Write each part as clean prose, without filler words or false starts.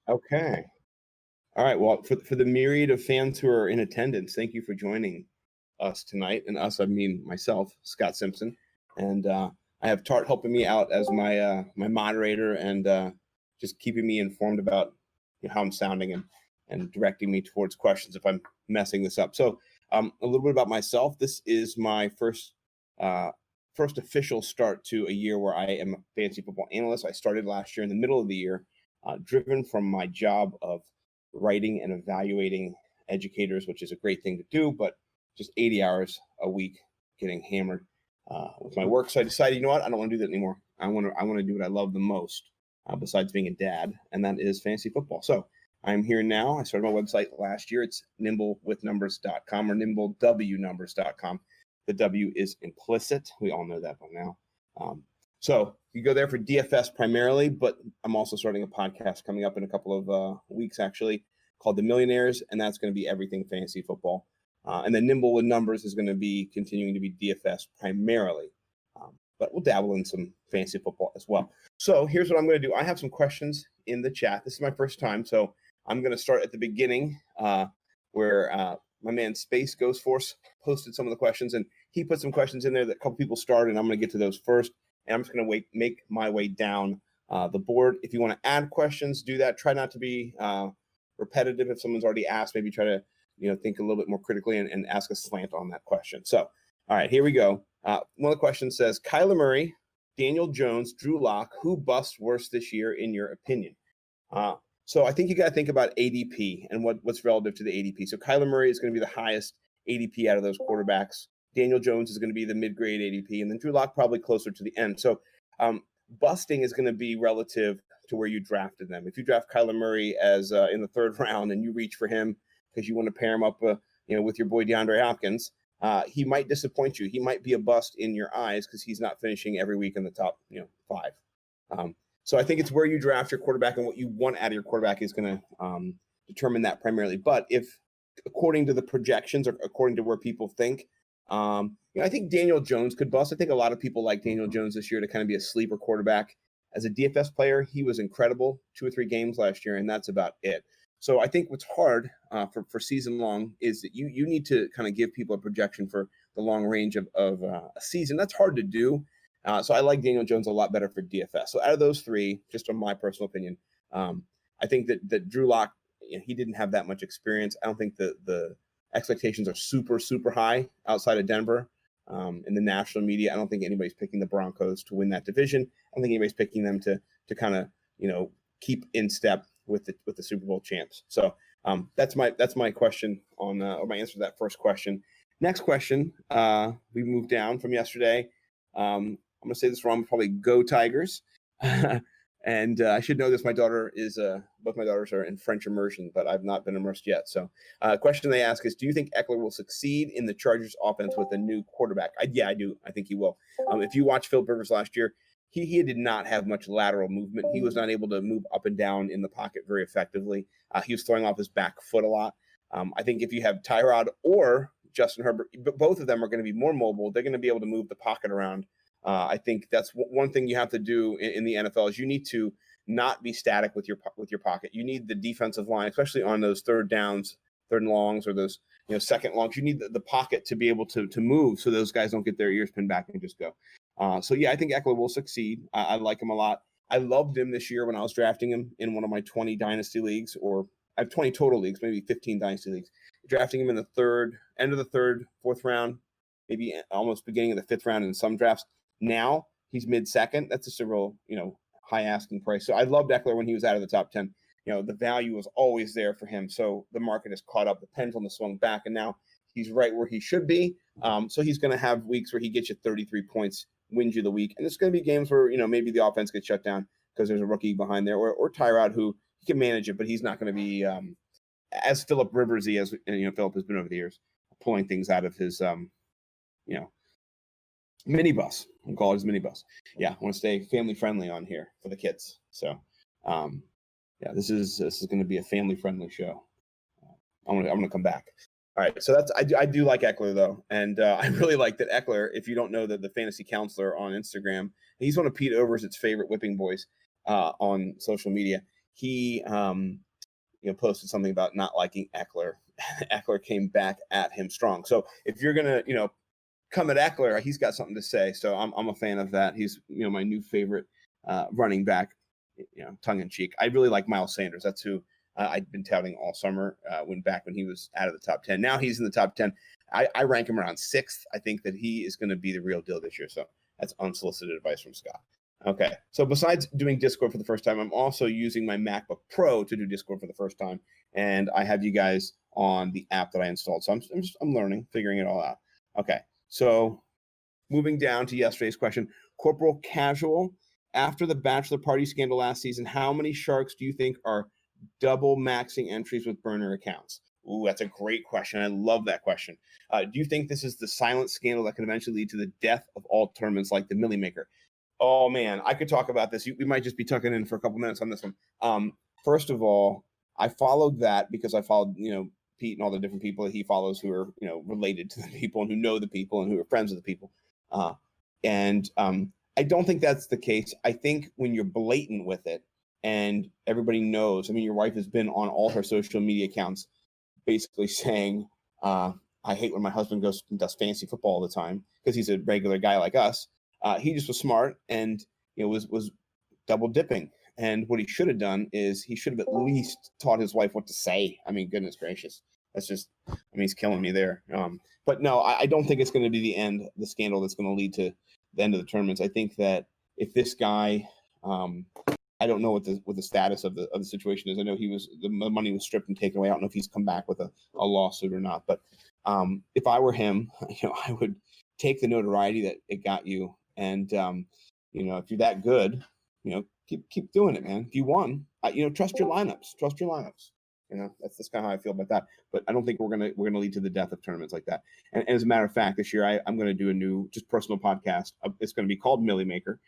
Okay. All right. Well, for the myriad of fans who are in attendance, thank you for joining us tonight. And us, I mean myself, Scott Simpson, and I have Tart helping me out as my moderator and just keeping me informed about how I'm sounding and directing me towards questions if I'm messing this up. So a little bit about myself. This is my first official start to a year where I am a fantasy football analyst. I started last year in the middle of the year, driven from my job of writing and evaluating educators, which is a great thing to do, but just 80 hours a week getting hammered with my work. So I decided, you know what? I don't want to do that anymore. I want to do what I love the most, besides being a dad, and that is fantasy football. So I'm here now. I started my website last year. It's nimblewithnumbers.com or nimblewnumbers.com. The W is implicit. We all know that by now. So you go there for DFS primarily, but I'm also starting a podcast coming up in a couple of weeks, actually, called The Millionaires, and that's going to be everything fantasy football. And then Nimble with Numbers is going to be continuing to be DFS primarily, but we'll dabble in some fantasy football as well. So here's what I'm going to do. I have some questions in the chat. This is my first time, so I'm going to start at the beginning where my man Space Ghost Force posted some of the questions, and he put some questions in there that a couple people started, and I'm going to get to those first. And I'm just going to make my way down the board. If you want to add questions, do that. Try not to be repetitive. If someone's already asked, maybe try to think a little bit more critically and ask a slant on that question. So, all right, here we go. One of the questions says, Kyler Murray, Daniel Jones, Drew Lock, who busts worse this year in your opinion? So I think you got to think about ADP and what's relative to the ADP. So Kyler Murray is going to be the highest ADP out of those quarterbacks. Daniel Jones is going to be the mid-grade ADP, and then Drew Lock probably closer to the end. So busting is going to be relative to where you drafted them. If you draft Kyler Murray as in the third round and you reach for him because you want to pair him up with your boy DeAndre Hopkins, he might disappoint you. He might be a bust in your eyes because he's not finishing every week in the top 5. So I think it's where you draft your quarterback and what you want out of your quarterback is going to determine that primarily. But if according to the projections or according to where people think, I think Daniel Jones could bust. I think a lot of people like Daniel Jones this year to kind of be a sleeper quarterback. As a DFS player, he was incredible 2 or 3 games last year, and that's about it. So I think what's hard for season long is that you need to kind of give people a projection for the long range of a season. That's hard to do. So I like Daniel Jones a lot better for DFS. So out of those 3, just from my personal opinion, I think that Drew Lock, he didn't have that much experience. I don't think the expectations are super, super high outside of Denver. In the national media, I don't think anybody's picking the Broncos to win that division. I don't think anybody's picking them to kind of keep in step with the Super Bowl champs. So that's my question on or my answer to that first question. Next question, we moved down from yesterday. I'm gonna say this wrong, probably go Tigers. And I should know this. My daughter is both my daughters are in French immersion, but I've not been immersed yet. So question they ask is, do you think Eckler will succeed in the Chargers offense with a new quarterback? Yeah, I do. I think he will. If you watch Philip Rivers last year, he did not have much lateral movement. He was not able to move up and down in the pocket very effectively. He was throwing off his back foot a lot. I think if you have Tyrod or Justin Herbert, both of them are going to be more mobile. They're going to be able to move the pocket around. I think that's one thing you have to do in the NFL is you need to not be static with your pocket. You need the defensive line, especially on those third downs, third and longs, or those second longs. You need the pocket to be able to move so those guys don't get their ears pinned back and just go. So yeah, I think Eckler will succeed. I like him a lot. I loved him this year when I was drafting him in one of my 20 dynasty leagues, or I have 20 total leagues, maybe 15 dynasty leagues. Drafting him in the end of the third, fourth round, maybe almost beginning of the fifth round in some drafts. Now he's mid-second. That's just a real, high asking price. So I loved Eckler when he was out of the top 10. The value was always there for him. So the market has caught up. The pendulum has swung back, and now he's right where he should be. So he's going to have weeks where he gets you 33 points, wins you the week. And there's going to be games where, maybe the offense gets shut down because there's a rookie behind there, or Tyrod, who he can manage it, but he's not going to be as Philip Riversy as Philip has been over the years, pulling things out of his minibus. I'll call it his minibus. Yeah, I want to stay family friendly on here for the kids. So, yeah, this is going to be a family friendly show. I'm gonna come back. All right, so I do like Eckler though, and I really like that Eckler. If you don't know the fantasy counselor on Instagram, he's one of Pete Overzett's favorite whipping boys on social media. he posted something about not liking Eckler. Eckler came back at him strong. So if you're gonna come at Eckler, he's got something to say. So I'm a fan of that. He's my new favorite running back. Tongue in cheek. I really like Miles Sanders. That's who I'd been touting all summer when he was out of the top 10. Now he's in the top 10. I rank him around 6th. I think that he is going to be the real deal this year. So that's unsolicited advice from Scott. Okay. So besides doing Discord for the first time, I'm also using my MacBook Pro to do Discord for the first time. And I have you guys on the app that I installed. So I'm learning, figuring it all out. Okay. So moving down to yesterday's question, Corporal Casual, after the bachelor party scandal last season, how many Sharks do you think are double maxing entries with burner accounts? Ooh, that's a great question. I love that question. Do you think this is the silent scandal that could eventually lead to the death of all tournaments like the Millie Maker? Oh, man, I could talk about this. We might just be tucking in for a couple minutes on this one. First of all, I followed that because I followed, Pete and all the different people that he follows who are, related to the people and who know the people and who are friends of the people. I don't think that's the case. I think when you're blatant with it and everybody knows, your wife has been on all her social media accounts basically saying, I hate when my husband goes and does fantasy football all the time because he's a regular guy like us. He just was smart and was double dipping. And what he should have done is he should have at least taught his wife what to say. Goodness gracious. That's just, he's killing me there. But no, I don't think it's going to be the scandal that's going to lead to the end of the tournaments. I think that if this guy, I don't know what the status of the situation is. I know the money was stripped and taken away. I don't know if he's come back with a lawsuit or not. But if I were him, I would take the notoriety that it got you. And if you're that good, keep doing it, man. If you won, trust your lineups. Trust your lineups. That's kind of how I feel about that. But I don't think we're gonna lead to the death of tournaments like that. And as a matter of fact, this year I'm going to do a new just personal podcast. It's going to be called Millie Maker,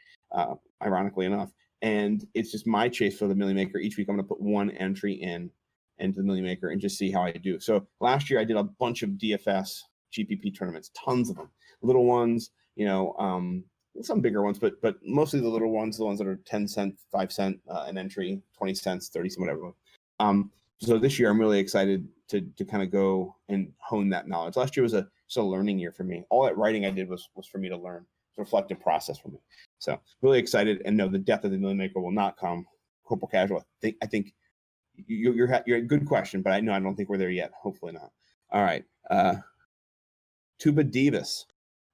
ironically enough. And it's just my chase for the Millie Maker. Each week I'm going to put one entry into the Millie Maker and just see how I do. So last year I did a bunch of DFS GPP tournaments, tons of them, little ones, some bigger ones, but mostly the little ones, the ones that are 10 cents, 5 cents an entry, 20 cents, 30 cents, whatever. So this year I'm really excited to kind of go and hone that knowledge. Last year was just a learning year for me. All that writing I did was for me to learn. It's a reflective process for me. So really excited, and no, the death of the Millie Maker will not come. Corporal Casual, I think you're a good question, but I don't think we're there yet. Hopefully not. All right, Tuba Divas.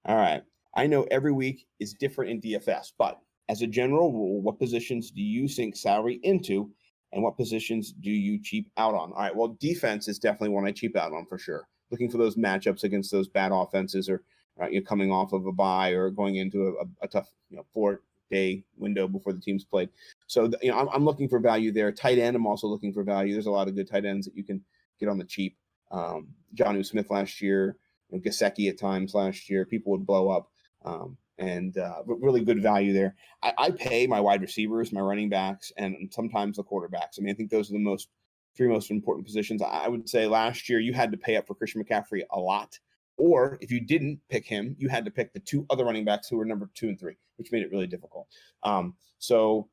All right, I know every week is different in DFS, but as a general rule, what positions do you sink salary into, and what positions do you cheap out on? All right, well, defense is definitely one I cheap out on for sure. Looking for those matchups against those bad offenses, or coming off of a bye or going into a tough 4-day window before the team's played. So I'm looking for value there. Tight end, I'm also looking for value. There's a lot of good tight ends that you can get on the cheap. Jonnu Smith last year, Gesicki at times last year, people would blow up. And really good value there. I pay my wide receivers, my running backs, and sometimes the quarterbacks. I think those are the three most important positions. I would say last year you had to pay up for Christian McCaffrey a lot. Or if you didn't pick him, you had to pick the two other running backs who were number 2 and 3, which made it really difficult. So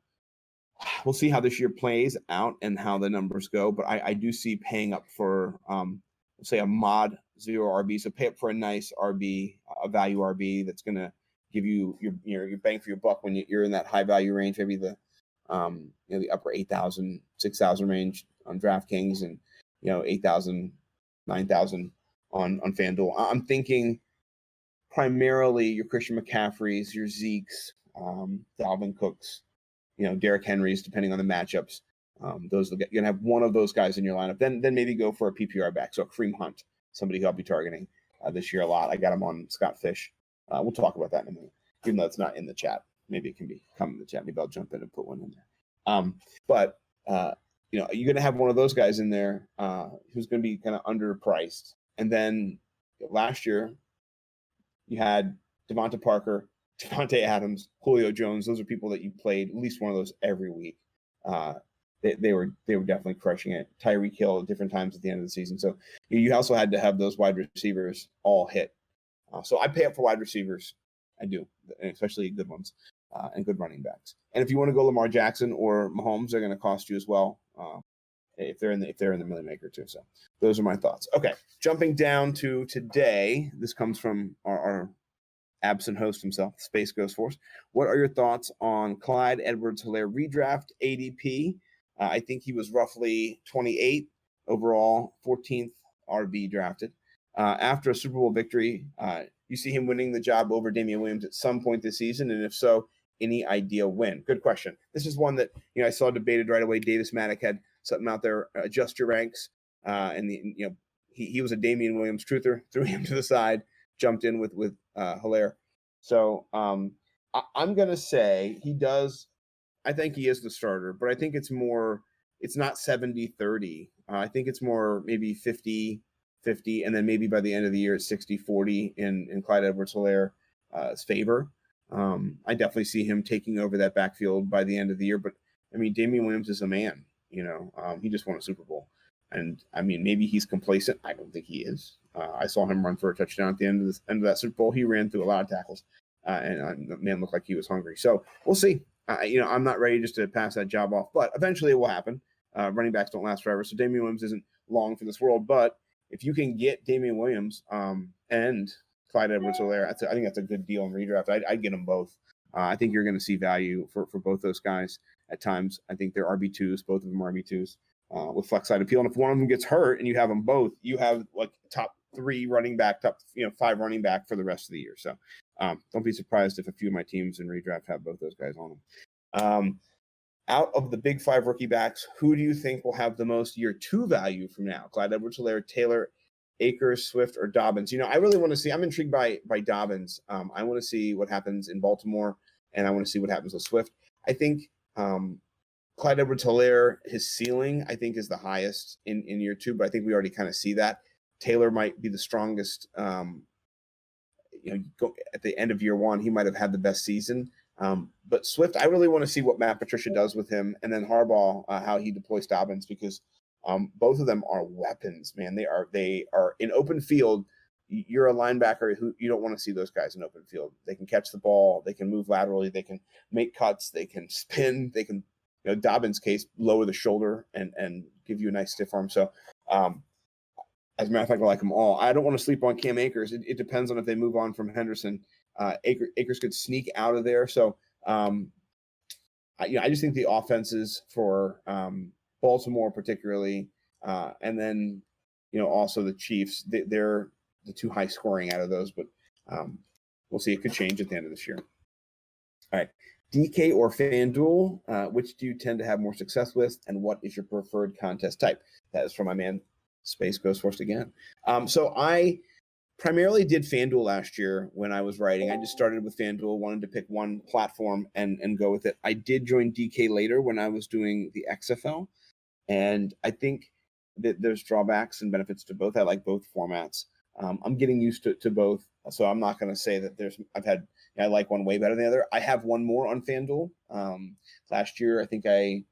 we'll see how this year plays out and how the numbers go. But I do see paying up for, let's say, a mod 0 RB. So pay up for a nice RB, a value RB that's going to give you your bang for your buck when you're in that high value range, maybe the upper 8,000, 6,000 range on DraftKings, and 8,000, 9,000 on FanDuel. I'm thinking primarily your Christian McCaffreys, your Zekes, Dalvin Cooks, Derrick Henrys, depending on the matchups. You're gonna have one of those guys in your lineup. Then maybe go for a PPR back. So Kareem Hunt, somebody who I'll be targeting this year a lot. I got him on Scott Fish. We'll talk about that in a minute, even though it's not in the chat. Maybe it can come in the chat. Maybe I'll jump in and put one in there. But you're going to have one of those guys in there who's going to be kind of underpriced. And then last year, you had Devonta Parker, Devontae Adams, Julio Jones. Those are people that you played at least one of those every week. They were definitely crushing it. Tyreek Hill at different times at the end of the season. So you also had to have those wide receivers all hit. So I pay up for wide receivers. I do, especially good ones. and good running backs. And if you want to go Lamar Jackson or Mahomes, they're going to cost you as well. If they're in the Millie Maker too. So those are my thoughts. Okay, jumping down to today. This comes from our absent host himself, Space Ghost Force. What are your thoughts on Clyde Edwards-Helaire redraft ADP? I think he was roughly 28 overall, 14th RB drafted. After a Super Bowl victory, you see him winning the job over Damian Williams at some point this season, and if so, any idea when? Good question. This is one that I saw debated right away. Davis Maddock had something out there. Adjust your ranks, and he was a Damian Williams truther. Threw him to the side, jumped in with Helaire. So I'm gonna say he does. I think he is the starter, but I think it's not 70-30. I think it's more maybe 50-50, and then maybe by the end of the year it's 60-40 in Clyde Edwards-Helaire's favor. I definitely see him taking over that backfield by the end of the year. But I mean, Damian Williams is a man. He just won a Super Bowl, and I mean, maybe he's complacent. I don't think he is. I saw him run for a touchdown at the end of that Super Bowl. He ran through a lot of tackles, and the man looked like he was hungry. So we'll see. I'm not ready just to pass that job off, but eventually it will happen. Running backs don't last forever, so Damian Williams isn't long for this world. But if you can get Damian Williams and Clyde Edwards-Helaire, I think that's a good deal in redraft. I'd get them both. I think you're going to see value for both those guys at times. I think they're RB2s, both of them are RB2s with flex side appeal. And if one of them gets hurt and you have them both, you have like top 3 running back, top 5 running back for the rest of the year. So don't be surprised if a few of my teams in redraft have both those guys on them. Out of the big 5 rookie backs, who do you think will have the most year 2 value from now? Clyde Edwards-Helaire, Taylor, Akers, Swift, or Dobbins? I really want to see. I'm intrigued by Dobbins. I want to see what happens in Baltimore, and I want to see what happens with Swift. I think Clyde Edwards-Helaire, his ceiling, I think, is the highest in year 2, but I think we already kind of see that. Taylor might be the strongest. At the end of year 1, he might have had the best season. But Swift, I really want to see what Matt Patricia does with him, and then Harbaugh, how he deploys Dobbins, because both of them are weapons, man. They are in open field. You're a linebacker who you don't want to see those guys in open field. They can catch the ball, they can move laterally, they can make cuts, they can spin, they can, Dobbins' case, lower the shoulder and give you a nice stiff arm. So, as a matter of fact, I like them all. I don't want to sleep on Cam Akers. It depends on if they move on from Henderson. Akers could sneak out of there. So, I just think the offenses for Baltimore particularly, and then also the Chiefs, they're the 2 high scoring out of those. But we'll see. It could change at the end of this year. All right. DK or FanDuel, which do you tend to have more success with, and what is your preferred contest type? That is from my man Space Ghost Force again. So I primarily did FanDuel last year when I was writing. I just started with FanDuel, wanted to pick one platform and go with it. I did join DK later when I was doing the XFL, and I think that there's drawbacks and benefits to both. I like both formats. I'm getting used to both, so I'm not going to say that I like one way better than the other. I have one more on FanDuel. Last year, I think I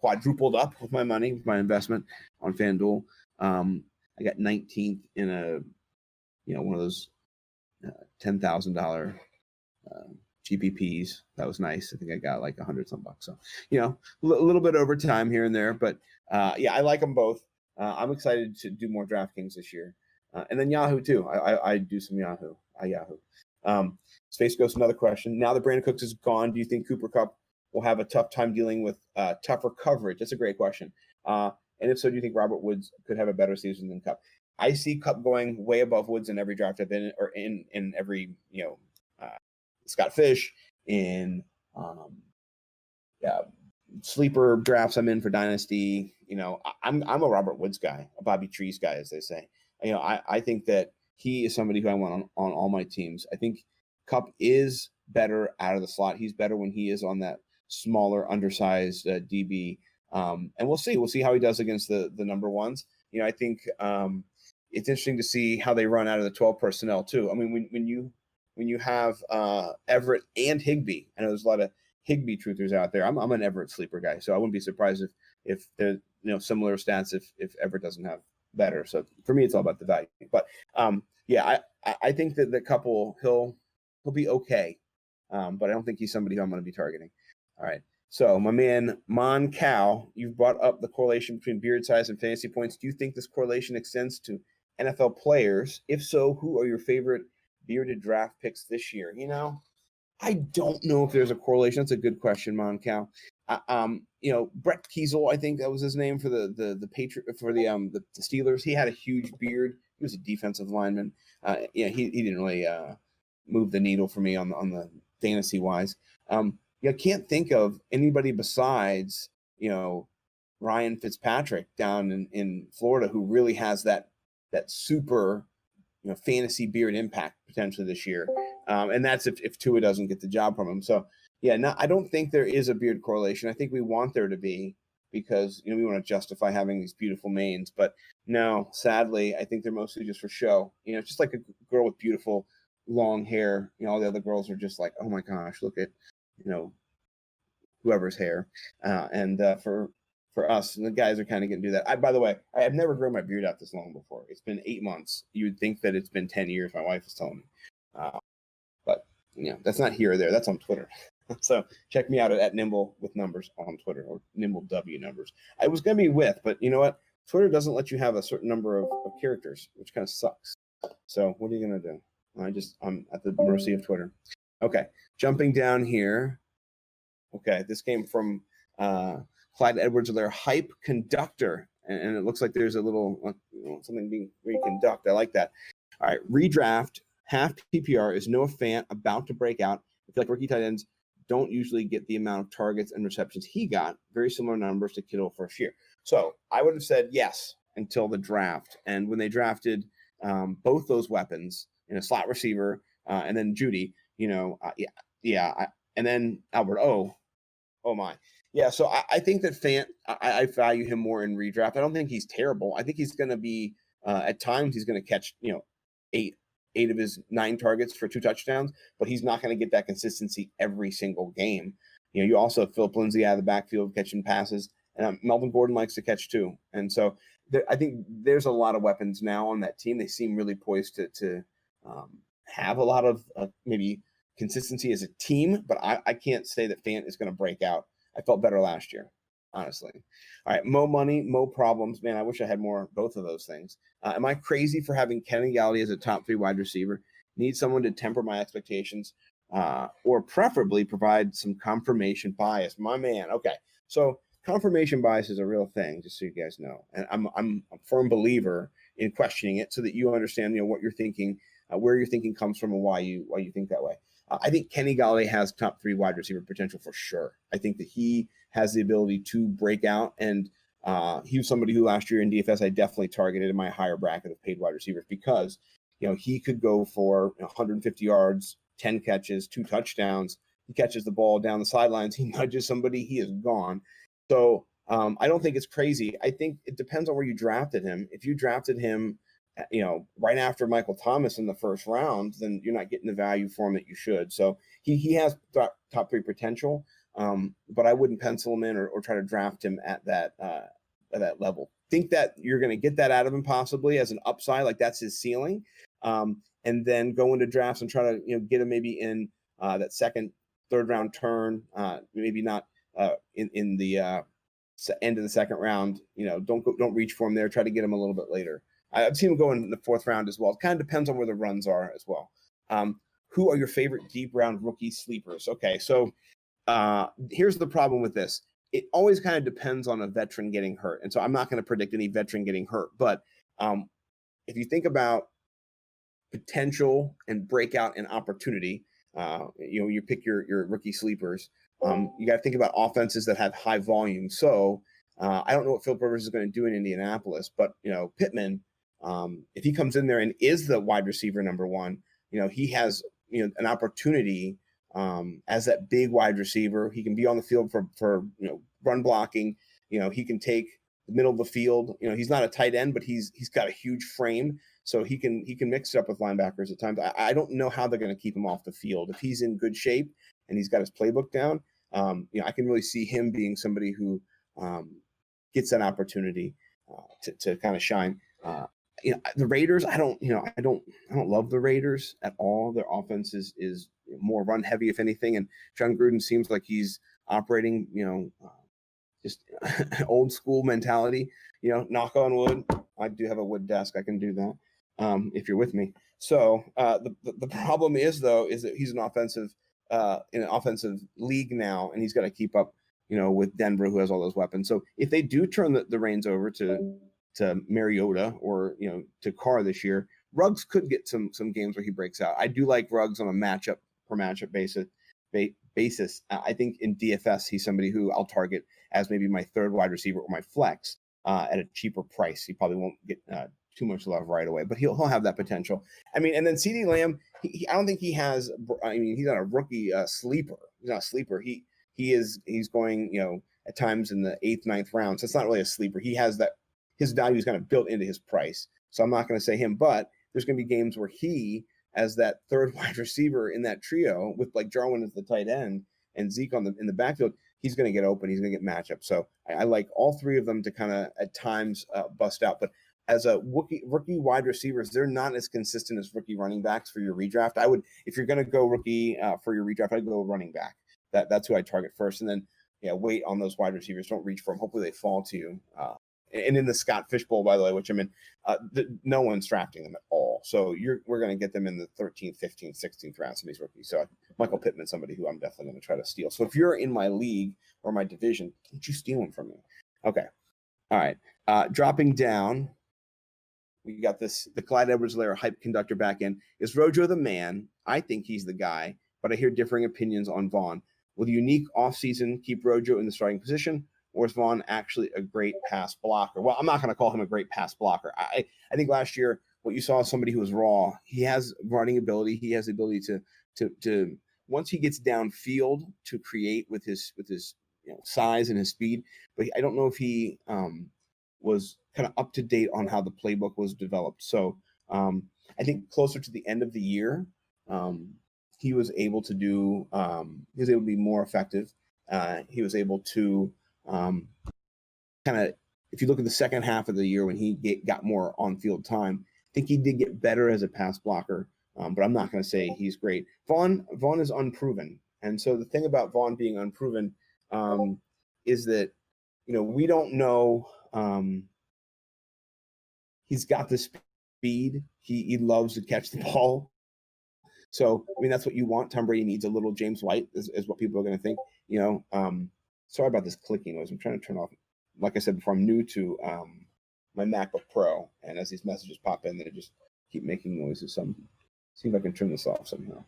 quadrupled up with my money, with my investment on FanDuel. I got 19th in one of those $10,000 GPPs. That was nice. I think I got like $100 some bucks. So, a little bit over time here and there, but I like them both. I'm excited to do more DraftKings this year. And then Yahoo too. I do some Yahoo. Space Ghost, another question. Now that Brandon Cooks is gone, do you think Cooper Kupp will have a tough time dealing with tougher coverage? That's a great question. And if so, do you think Robert Woods could have a better season than Kupp? I see Kupp going way above Woods in every draft I've been in, or in every Scott Fish, in sleeper drafts I'm in for Dynasty. I'm a Robert Woods guy, a Bobby Trees guy, as they say. I think that he is somebody who I want on all my teams. I think Kupp is better out of the slot. He's better when he is on that smaller, undersized DB. And we'll see. We'll see how he does against the number ones. I think it's interesting to see how they run out of the 12 personnel too. I mean, when you have Everett and Higbee, I know there's a lot of Higbee truthers out there. I'm an Everett sleeper guy, so I wouldn't be surprised if there's similar stats if Everett doesn't have better. So for me, it's all about the value. But I think that the couple he'll be okay. but I don't think he's somebody who I'm going to be targeting. All right. So my man Mon Cow, you've brought up the correlation between beard size and fantasy points. Do you think this correlation extends to NFL players? If so, who are your favorite bearded draft picks this year? I don't know if there's a correlation. That's a good question, Mon Cow. Brett Kiesel, I think that was his name for the Patriot for the Steelers. He had a huge beard. He was a defensive lineman. He didn't really move the needle for me on the fantasy wise. I can't think of anybody besides Ryan Fitzpatrick down in Florida who really has that super fantasy beard impact potentially this year. And that's if Tua doesn't get the job from him. So I don't think there is a beard correlation. I think we want there to be because we want to justify having these beautiful manes. But no, sadly, I think they're mostly just for show. It's just like a girl with beautiful long hair. All the other girls are just like, oh my gosh, look at whoever's hair. And for us, the guys are kind of getting to do that. By the way, I have never grown my beard out this long before. It's been 8 months. You would think that it's been 10 years. My wife was telling me. But that's not here or there. That's on Twitter. So check me out at Nimble with numbers on Twitter, or Nimble W numbers. I was going to be with, but you know what? Twitter doesn't let you have a certain number of characters, which kind of sucks. So what are you going to do? I'm at the mercy of Twitter. Okay, jumping down here. Okay, this came from Clyde Edwards, their hype conductor. And it looks like there's a little something being reconduct. I like that. All right, redraft, half PPR. Is Noah Fant about to break out? I feel like rookie tight ends don't usually get the amount of targets and receptions he got. Very similar numbers to Kittle first year. So I would have said yes until the draft. And when they drafted both those weapons in a slot receiver and then Judy, and then Albert Oh my. Yeah, so I think that Fant, I value him more in redraft. I don't think he's terrible. I think he's going to be, at times, he's going to catch, 8 of his 9 targets for 2 touchdowns, but he's not going to get that consistency every single game. You also have Philip Lindsay out of the backfield catching passes, and Melvin Gordon likes to catch too. And so I think there's a lot of weapons now on that team. They seem really poised to have a lot of maybe consistency as a team, but I can't say that Fant is going to break out. I felt better last year, honestly. All right, Mo Money, Mo Problems. Man, I wish I had both of those things. Am I crazy for having Kenny Galladay as a top 3 wide receiver? Need someone to temper my expectations or preferably provide some confirmation bias. My man. Okay, so confirmation bias is a real thing, just so you guys know. And I'm a firm believer in questioning it so that you understand what you're thinking, where your thinking comes from, and why you think that way. I think Kenny Galladay has top 3 wide receiver potential for sure. I think that he has the ability to break out, and he was somebody who last year in DFS I definitely targeted in my higher bracket of paid wide receivers because he could go for 150 yards, 10 catches, 2 touchdowns. He catches the ball down the sidelines. He nudges somebody. He is gone. So I don't think it's crazy. I think it depends on where you drafted him. If you drafted him right after Michael Thomas in the first round, then you're not getting the value for him that you should. So he has top 3 potential, but I wouldn't pencil him in or try to draft him at that level. Think that you're going to get that out of him possibly as an upside, like that's his ceiling, and then go into drafts and try to get him maybe in that second, third round turn, maybe not in the end of the second round. Don't reach for him there. Try to get him a little bit later. I've seen him go in the 4th round as well. It kind of depends on where the runs are as well. Who are your favorite deep round rookie sleepers? Okay, so here's the problem with this. It always kind of depends on a veteran getting hurt. And so I'm not going to predict any veteran getting hurt. But if you think about potential and breakout and opportunity, you pick your rookie sleepers. You got to think about offenses that have high volume. So I don't know what Philip Rivers is going to do in Indianapolis, but Pittman, if he comes in there and is the wide receiver number 1, he has an opportunity as that big wide receiver. He can be on the field for run blocking. He can take the middle of the field. He's not a tight end, but he's got a huge frame, so he can mix it up with linebackers at times. I don't know how they're going to keep him off the field. If he's in good shape and he's got his playbook down, I can really see him being somebody who gets that opportunity to kind of shine. The Raiders, I don't love the Raiders at all. Their offense is more run heavy, if anything. And John Gruden seems like he's operating, just old school mentality, knock on wood. I do have a wood desk. I can do that if you're with me. So the problem is, though, is that he's in an offensive league now, and he's got to keep up, with Denver, who has all those weapons. So if they do turn the reins over to Mariota or, to Carr this year, Ruggs could get some games where he breaks out. I do like Ruggs on a matchup basis. I think in DFS, he's somebody who I'll target as maybe my third wide receiver or my flex at a cheaper price. He probably won't get too much love right away, but he'll have that potential. I mean, and then CeeDee Lamb, I don't think he has. I mean, he's not a rookie sleeper. He's not a sleeper. He's going, at times in the 8th, 9th round. So it's not really a sleeper. He has that. His value is kind of built into his price. So I'm not going to say him, but there's going to be games where he, as that third wide receiver in that trio with like Jarwin as the tight end and Zeke in the backfield, he's going to get open. He's going to get matchups. So I like all three of them to kind of at times bust out. But as a rookie wide receivers, they're not as consistent as rookie running backs for your redraft. I would, if you're going to go rookie for your redraft, I'd go running back. That's who I target first. And then, wait on those wide receivers. Don't reach for them. Hopefully they fall to you. And in the Scott Fish Bowl, by the way, which I'm in, no one's drafting them at all. So we're going to get them in the 13th, 15th, 16th rounds of these rookies. So Michael Pittman, somebody who I'm definitely going to try to steal. So if you're in my league or my division, don't you steal him from me. Okay. All right. Dropping down, we got the Clyde Edwards-Helaire hype conductor back in. Is Rojo the man? I think he's the guy, but I hear differing opinions on Vaughn. Will the unique offseason keep Rojo in the starting position? Or is Vaughn actually a great pass blocker? Well, I'm not going to call him a great pass blocker. I think last year what you saw is somebody who was raw. He has running ability. He has the ability to once he gets downfield to create with his size and his speed. But I don't know if he was kind of up to date on how the playbook was developed. So I think closer to the end of the year, he was able to be more effective. He was able to kind of, if you look at the second half of the year when he got more on-field time, I think he did get better as a pass blocker, but I'm not going to say he's great. Vaughn is unproven, and so the thing about Vaughn being unproven is that we don't know. He's got the speed. He loves to catch the ball. So I mean that's what you want. Tom Brady needs a little James White, is what people are going to think. Sorry about this clicking noise. I'm trying to turn off. Like I said before, I'm new to my MacBook Pro, and as these messages pop in, they just keep making noises. So see if I can turn this off somehow.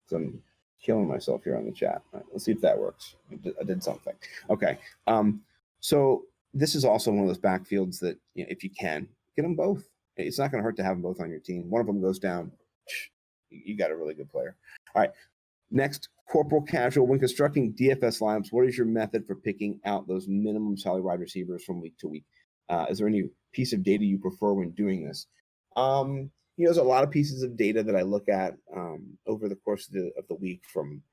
So I'm killing myself here on the chat. All right, let's see if that works. I did something. Okay. So this is also one of those backfields that if you can get them both, it's not going to hurt to have them both on your team. One of them goes down, you got a really good player. All right. Next, Corporal Casual. When constructing DFS lineups, what is your method for picking out those minimum salary wide receivers from week to week? Is there any piece of data you prefer when doing this? There's a lot of pieces of data that I look at over the course of the week, from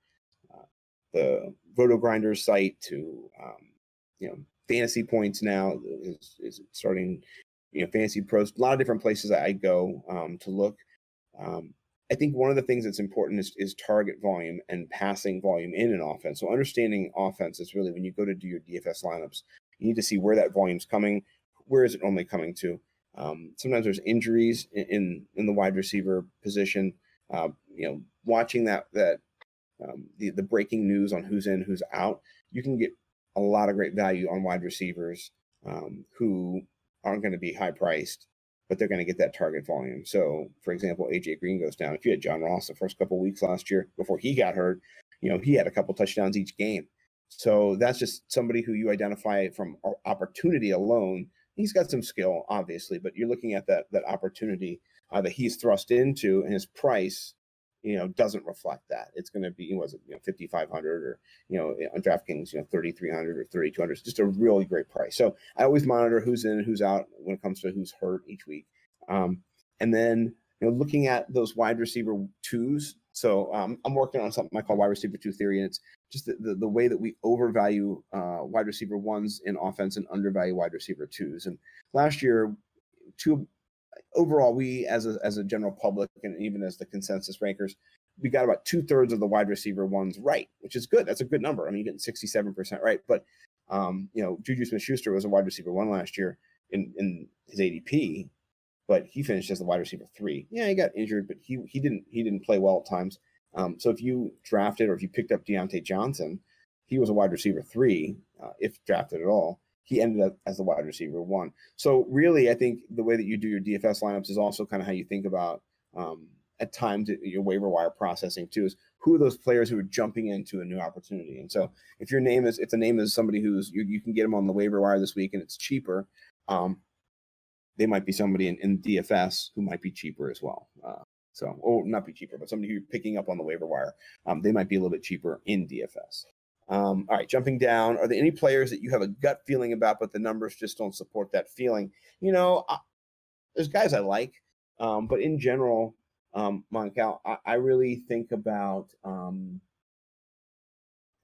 the Roto Grinders site to Fantasy Points now is starting. Fantasy Pros. A lot of different places I go to look. I think one of the things that's important is target volume and passing volume in an offense. So understanding offense is really, when you go to do your DFS lineups, you need to see where that volume's coming. Where is it normally coming to? Sometimes there's injuries in the wide receiver position. Watching the breaking news on who's in, who's out, you can get a lot of great value on wide receivers who aren't going to be high priced, but they're going to get that target volume. So, for example, AJ Green goes down. If you had John Ross the first couple of weeks last year before he got hurt, he had a couple touchdowns each game. So that's just somebody who you identify from opportunity alone. He's got some skill, obviously, but you're looking at that opportunity that he's thrust into, and his price, doesn't reflect that. It's going to be, was it, 5,500 or, on DraftKings, 3,300 or 3,200. It's just a really great price. So I always monitor who's in and who's out when it comes to who's hurt each week. And then, looking at those wide receiver twos. So I'm working on something I call wide receiver two theory, and it's just the way that we overvalue wide receiver ones in offense and undervalue wide receiver twos. And last year, overall, we as a general public, and even as the consensus rankers, we got about 2/3 of the wide receiver ones right, which is good. That's a good number. I mean, you're getting 67% right. But Juju Smith-Schuster was a wide receiver 1 last year in his ADP, but he finished as the wide receiver 3. Yeah, he got injured, but he didn't play well at times. So if you drafted or if you picked up Deontay Johnson, he was a wide receiver 3, if drafted at all. He ended up as the wide receiver 1. So really, I think the way that you do your DFS lineups is also kind of how you think about at times your waiver wire processing too, is who are those players who are jumping into a new opportunity. And so if the name is somebody who's you can get them on the waiver wire this week and it's cheaper, they might be somebody in DFS who might be cheaper as well. Or not be cheaper, but somebody who you're picking up on the waiver wire, they might be a little bit cheaper in DFS. All right, jumping down, are there any players that you have a gut feeling about, but the numbers just don't support that feeling? There's guys I like, but in general, Moncal, I really think about,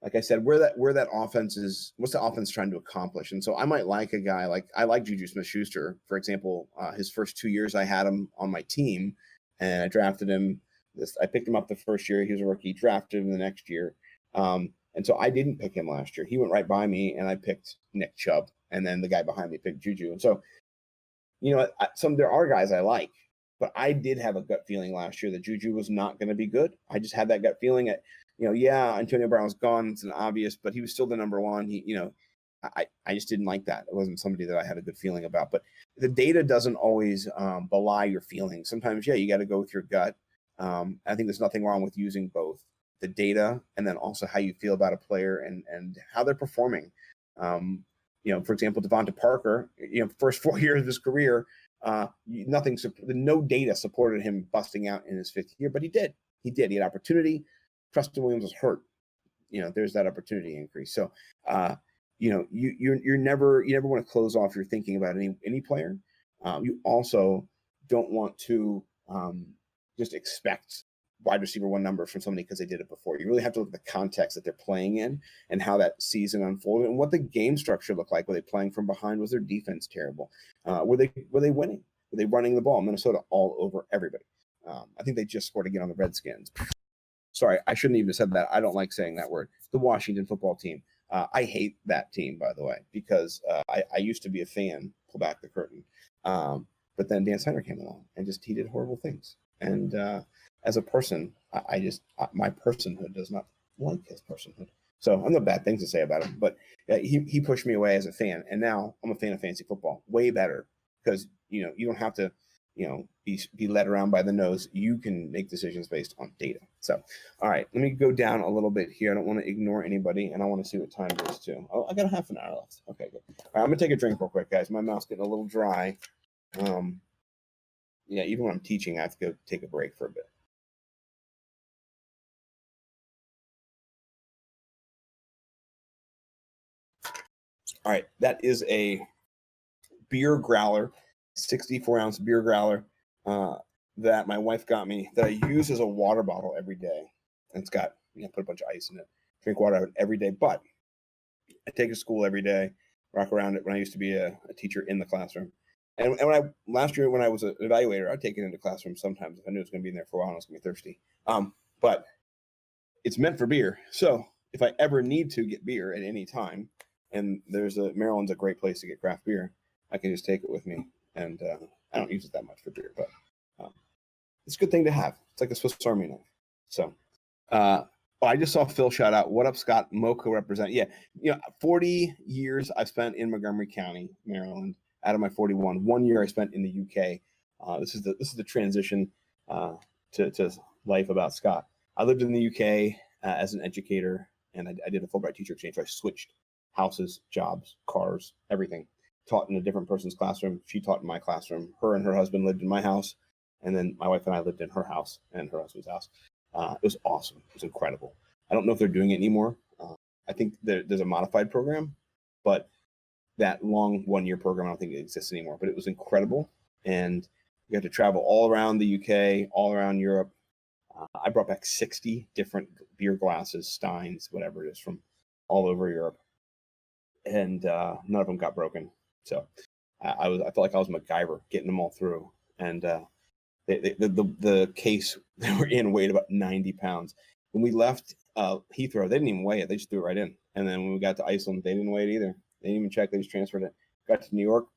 like I said, where that offense is, what's the offense trying to accomplish? And so I might like a guy I like Juju Smith-Schuster, for example. His first 2 years, I had him on my team, and I drafted him. I picked him up the first year. He was a rookie. Drafted him the next year. And so I didn't pick him last year. He went right by me, and I picked Nick Chubb, and then the guy behind me picked Juju. And so, there are guys I like, but I did have a gut feeling last year that Juju was not going to be good. I just had that gut feeling that, Antonio Brown was gone. It's an obvious, but he was still the number one. I just didn't like that. It wasn't somebody that I had a good feeling about. But the data doesn't always belie your feelings. Sometimes, you got to go with your gut. I think there's nothing wrong with using both the data and then also how you feel about a player and how they're performing. For example, Devonta Parker, first 4 years of his career, no data supported him busting out in his 5th year, but he did. He had opportunity. Preston Williams was hurt. There's that opportunity increase. So, you never want to close off your thinking about any player. You also don't want to just expect wide receiver 1 number from somebody because they did it before. You really have to look at the context that they're playing in and how that season unfolded and what the game structure looked like. Were they playing from behind? Was their defense terrible? Were they winning? Were they running the ball? Minnesota all over everybody. I think they just scored again on the Redskins. Sorry, I shouldn't even have said that. I don't like saying that word. The Washington football team. I hate that team, by the way, because I used to be a fan. Pull back the curtain. But then Dan Snyder came along and he did horrible things. And as a person, my personhood does not like his personhood. So I'm not bad things to say about him, but he pushed me away as a fan. And now I'm a fan of fantasy football. Way better because, you don't have to, be led around by the nose. You can make decisions based on data. So, all right, let me go down a little bit here. I don't want to ignore anybody, and I want to see what time it is too. Oh, I got a half an hour left. Okay, good. All right, I'm gonna take a drink real quick, guys. My mouth's getting a little dry. Even when I'm teaching, I have to go take a break for a bit. All right, that is a beer growler, 64-ounce beer growler that my wife got me that I use as a water bottle every day. And it's got, put a bunch of ice in it. Drink water out of it every day. But I take it to school every day, rock around it when I used to be a teacher in the classroom. And last year when I was an evaluator, I'd take it into classroom sometimes if I knew it was going to be in there for a while and I was going to be thirsty. But it's meant for beer. So if I ever need to get beer at any time, and Maryland's a great place to get craft beer, I can just take it with me. And I don't use it that much for beer, but it's a good thing to have. It's like a Swiss Army knife. So I just saw Phil shout out. What up, Scott? Mocha represent. Yeah, 40 years I've spent in Montgomery County, Maryland. Out of my 41, 1 year I spent in the UK. This is the transition to life about Scott. I lived in the UK as an educator, and I did a Fulbright teacher exchange. So I switched houses, jobs, cars, everything. Taught in a different person's classroom. She taught in my classroom. Her and her husband lived in my house, and then my wife and I lived in her house and her husband's house. It was awesome. It was incredible. I don't know if they're doing it anymore. I think there's a modified program, but that long 1 year program, I don't think it exists anymore, but it was incredible. And we got to travel all around the UK, all around Europe. I brought back 60 different beer glasses, steins, whatever it is, from all over Europe. And none of them got broken. So I felt like I was MacGyver getting them all through. And The case they were in weighed about 90 pounds. When we left Heathrow, they didn't even weigh it. They just threw it right in. And then when we got to Iceland, they didn't weigh it either. They didn't even check. They just transferred it. Got to New York.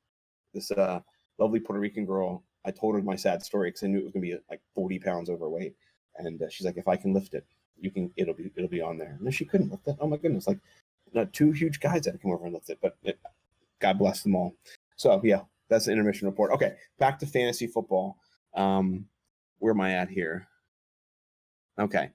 This lovely Puerto Rican girl, I told her my sad story because I knew it was going to be like 40 pounds overweight. And she's like, if I can lift it, it'll be on there. And then she couldn't lift it. Oh my goodness. Like, two huge guys had to come over and lift it, but God bless them all. So yeah, that's the intermission report. Okay, back to fantasy football. Where am I at here? Okay.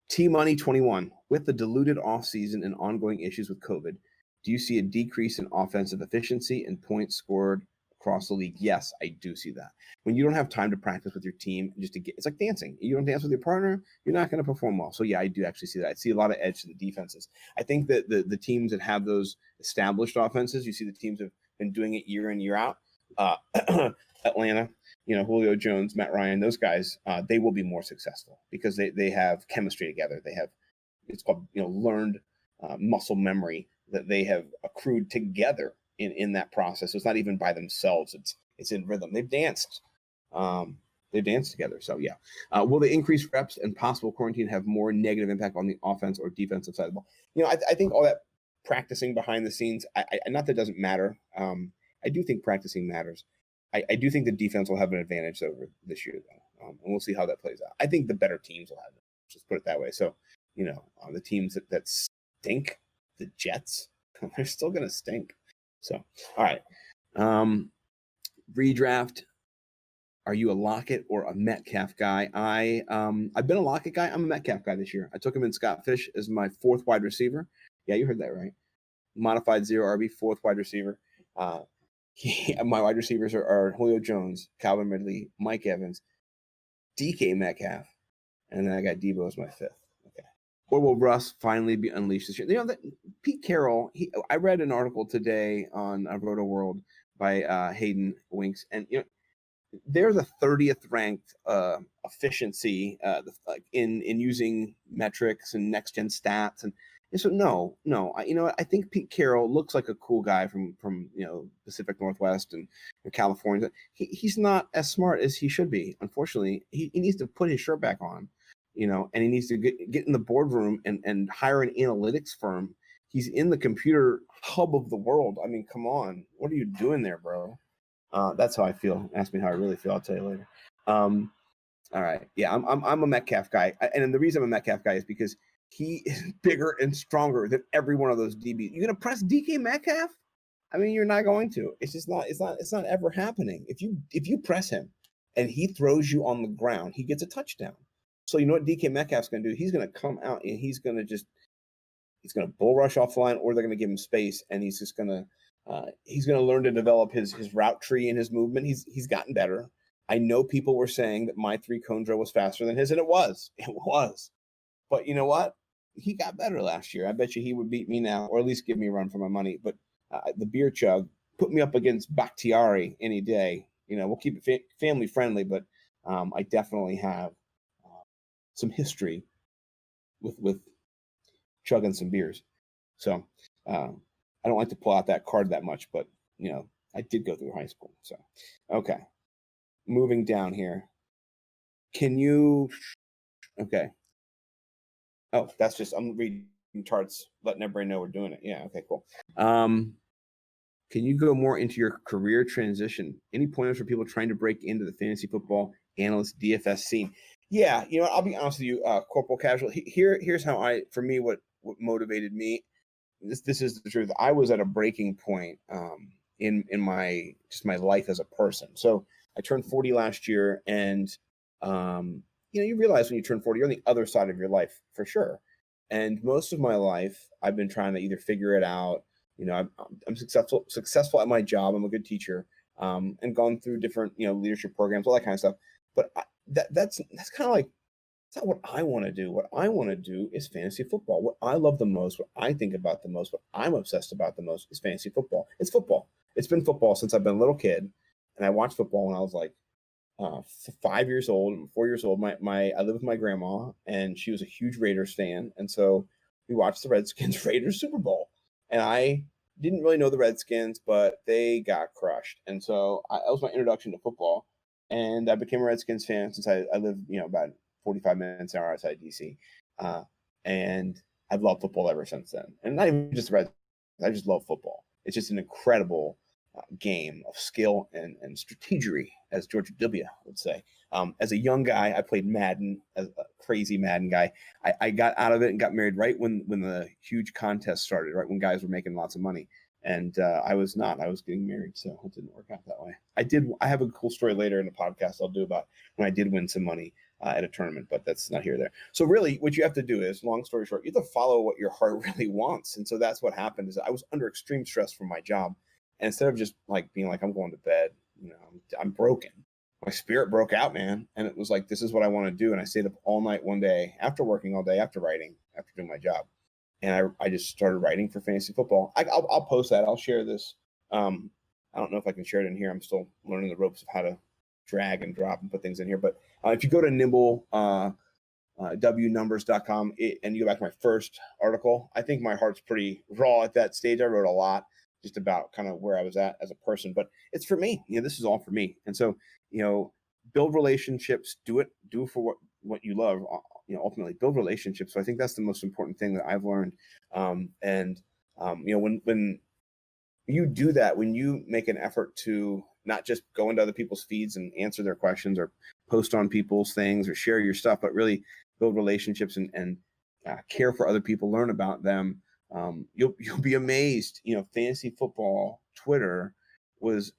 T-Money 21. With the diluted offseason and ongoing issues with COVID, do you see a decrease in offensive efficiency and points scored across the league? Yes, I do see that. When you don't have time to practice with your team, it's like dancing. You don't dance with your partner, you're not going to perform well. So yeah, I do actually see that. I see a lot of edge to the defenses. I think that the teams that have those established offenses, you see the teams have been doing it year in, year out. Atlanta, Julio Jones, Matt Ryan, those guys, they will be more successful because they have chemistry together. They have, it's called, learned muscle memory that they have accrued together in that process. So it's not even by themselves. It's in rhythm. They've danced. They dance together. So yeah. Will the increased reps and possible quarantine have more negative impact on the offense or defensive side of the ball? I think all that practicing behind the scenes, not that it doesn't matter. I do think practicing matters. I do think the defense will have an advantage over this year, though, and we'll see how that plays out. I think the better teams will have it. Just put it that way. So, the teams that stink, the Jets, they're still going to stink. So, all right. Redraft. Are you a Lockett or a Metcalf guy? I've been a Lockett guy. I'm a Metcalf guy this year. I took him in Scott Fish as my fourth wide receiver. Yeah, you heard that right. Modified 0 RB, fourth wide receiver. My wide receivers are Julio Jones, Calvin Ridley, Mike Evans, DK Metcalf, and then I got Debo as my fifth. Okay. Or will Russ finally be unleashed this year? Pete Carroll, I read an article today on Roto World by Hayden Winks, and they're the 30th ranked efficiency in using metrics and next gen stats, and so no, I think Pete Carroll looks like a cool guy from Pacific Northwest and California. He's not as smart as he should be. Unfortunately, he needs to put his shirt back on, and he needs to get in the boardroom and hire an analytics firm. He's in the computer hub of the world. I mean, come on, what are you doing there, bro? That's how I feel. Ask me how I really feel. I'll tell you later. All right. Yeah, I'm a Metcalf guy. And the reason I'm a Metcalf guy is because he is bigger and stronger than every one of those DBs. You're going to press DK Metcalf? I mean, you're not going to. It's just not, it's not ever happening. If you press him and he throws you on the ground, he gets a touchdown. So you know what DK Metcalf's going to do? He's going to come out and he's going to bull rush off the line, or they're going to give him space, and he's just going to learn to develop his route tree and his movement. He's gotten better. I know people were saying that my 3-cone drill was faster than his, and it was. But you know what? He got better last year. I bet you he would beat me now, or at least give me a run for my money. But the beer chug put me up against Bakhtiari any day. We'll keep it family friendly, but I definitely have some history with chugging some beers. So I don't like to pull out that card that much, but I did go through high school. So okay, moving down here. Can you? Okay. Oh, that's just I'm reading charts, letting everybody know we're doing it. Yeah. Okay. Cool. Can you go more into your career transition? Any pointers for people trying to break into the fantasy football analyst DFS scene? Yeah. I'll be honest with you, Corporal Casual. Here's how what motivated me. This is the truth. I was at a breaking point in my life as a person. So I turned 40 last year, and you realize when you turn 40, you're on the other side of your life for sure. And most of my life, I've been trying to either figure it out. I'm successful at my job. I'm a good teacher, and gone through different leadership programs, all that kind of stuff. But that's kind of like, it's not what I want to do. What I want to do is fantasy football. What I love the most, what I think about the most, what I'm obsessed about the most is fantasy football. It's football. It's been football since I've been a little kid, and I watched football when I was like 5 years old, 4 years old. I lived with my grandma, and she was a huge Raiders fan, and so we watched the Redskins Raiders Super Bowl, and I didn't really know the Redskins, but they got crushed, and so that was my introduction to football. and I became a Redskins fan since I live, about 45 minutes an hour outside DC, and I've loved football ever since then. And not even just the Redskins, I just love football. It's just an incredible game of skill and strategery, as George W. would say. As a young guy, I played Madden, as a crazy Madden guy. I got out of it and got married right when the huge contest started, right when guys were making lots of money. And I was not. I was getting married, so it didn't work out that way. I have a cool story later in the podcast I'll do about when I did win some money at a tournament, but that's not here or there. So really, what you have to do is, long story short, you have to follow what your heart really wants. And so that's what happened. Is I was under extreme stress from my job, and instead of just like being like, I'm going to bed, I'm broken. My spirit broke out, man, and it was like, this is what I want to do. And I stayed up all night one day after working all day, after writing, after doing my job. And I just started writing for fantasy football. I'll post that. I'll share this. I don't know if I can share it in here. I'm still learning the ropes of how to drag and drop and put things in here. But if you go to Nimble, wnumbers.com, and you go back to my first article, I think my heart's pretty raw at that stage. I wrote a lot just about kind of where I was at as a person, but it's for me. This is all for me. And so, build relationships, do it for what you love. Ultimately build relationships. So I think that's the most important thing that I've learned. When you do that, when you make an effort to not just go into other people's feeds and answer their questions or post on people's things or share your stuff, but really build relationships and care for other people, learn about them. You'll be amazed. Fantasy football Twitter was,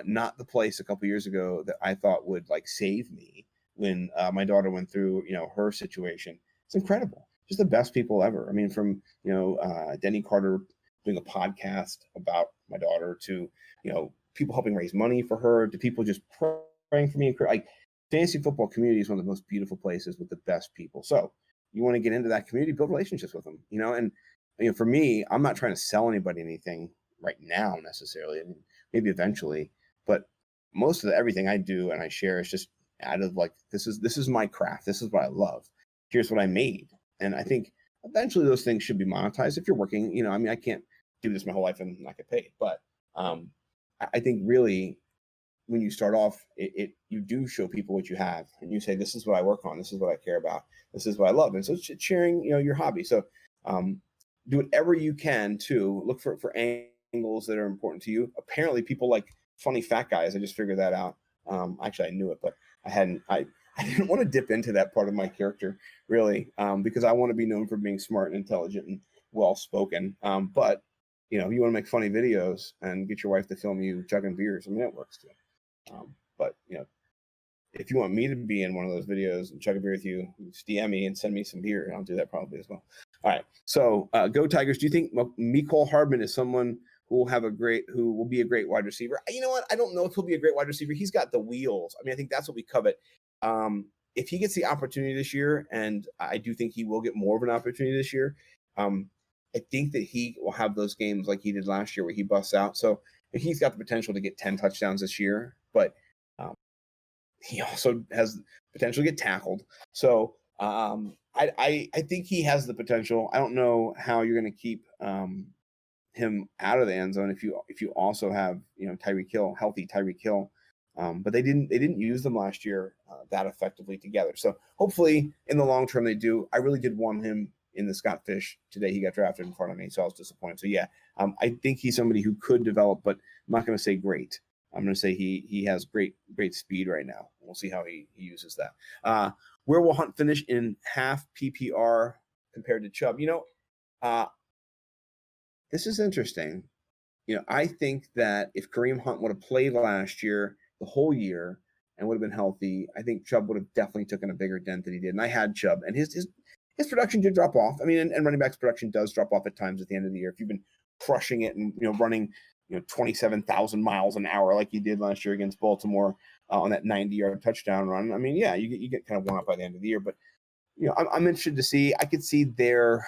not the place a couple years ago that I thought would like save me when my daughter went through, her situation. It's incredible. Just the best people ever. I mean, from, Denny Carter doing a podcast about my daughter to, people helping raise money for her, to people just praying for me. Like, fantasy football community is one of the most beautiful places with the best people. So you want to get into that community, build relationships with them, and for me, I'm not trying to sell anybody anything right now necessarily. I mean, maybe eventually, but most of everything I do and I share is just out of like, this is my craft. This is what I love. Here's what I made. And I think eventually those things should be monetized if you're working, I can't do this my whole life and not get paid, but I think really when you start off, you do show people what you have and you say, this is what I work on. This is what I care about. This is what I love. And so it's sharing, your hobby. So do whatever you can to look for angles that are important to you. Apparently people like funny fat guys. I just figured that out. Actually I knew it, but I didn't want to dip into that part of my character really, because I want to be known for being smart and intelligent and well-spoken. But you want to make funny videos and get your wife to film you chugging beers. I mean, that works too. But if you want me to be in one of those videos and chug a beer with you, just DM me and send me some beer. I'll do that probably as well. All right. So go Tigers. Do you think Mecole Hardman is someone who will be a great wide receiver? You know what? I don't know if he'll be a great wide receiver. He's got the wheels. I mean, I think that's what we covet. If he gets the opportunity this year, and I do think he will get more of an opportunity this year, I think that he will have those games like he did last year where he busts out. So he's got the potential to get 10 touchdowns this year, but he also has potential to get tackled. So I think he has the potential. I don't know how you're going to keep him out of the end zone if you also have Tyreek Hill, healthy Tyreek Hill. But they didn't use them last year that effectively together. So hopefully in the long term they do. I really did want him in the Scott Fish today. He got drafted in front of me, so I was disappointed. So yeah, I think he's somebody who could develop, but I'm not going to say great. I'm going to say he has great speed right now. We'll see how he uses that. Where will Hunt finish in half PPR compared to Chubb? This is interesting. I think that if Kareem Hunt would have played last year, the whole year, and would have been healthy, I think Chubb would have definitely taken a bigger dent than he did. And I had Chubb, and his production did drop off. I mean, and running backs production does drop off at times at the end of the year. If you've been crushing it and running 27,000 miles an hour like you did last year against Baltimore on that 90-yard touchdown run, I mean, yeah, you get kind of one up by the end of the year. But I'm interested to see. I could see their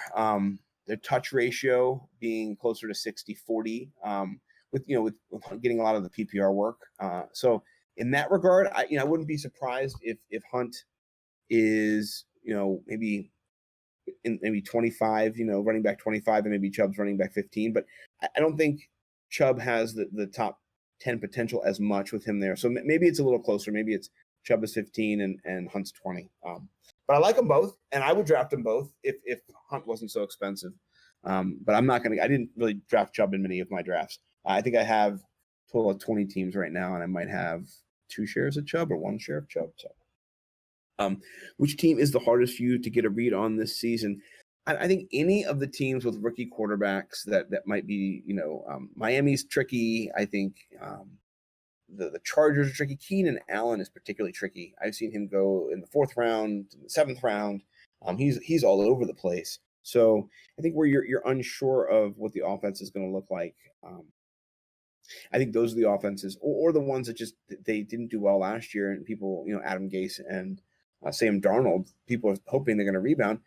touch ratio being closer to 60-40 with getting a lot of the PPR work. So in that regard, I wouldn't be surprised if Hunt is maybe 25, running back 25, and maybe Chubb's running back 15. But I don't think Chubb has the top 10 potential as much with him there. So maybe it's a little closer. Maybe it's Chubb is 15 and Hunt's 20. But I like them both, and I would draft them both if Hunt wasn't so expensive. But I'm not going to – I didn't really draft Chubb in many of my drafts. I think I have a total of 20 teams right now, and I might have 2 shares of Chubb or 1 share of Chubb. So, which team is the hardest for you to get a read on this season? I think any of the teams with rookie quarterbacks that might be, Miami's tricky. I think the Chargers are tricky. Keenan Allen is particularly tricky. I've seen him go in the 4th round, the 7th round. He's all over the place. So I think where you're unsure of what the offense is going to look like, I think those are the offenses or the ones that just they didn't do well last year, and people, Adam Gase and Sam Darnold, people are hoping they're going to rebound.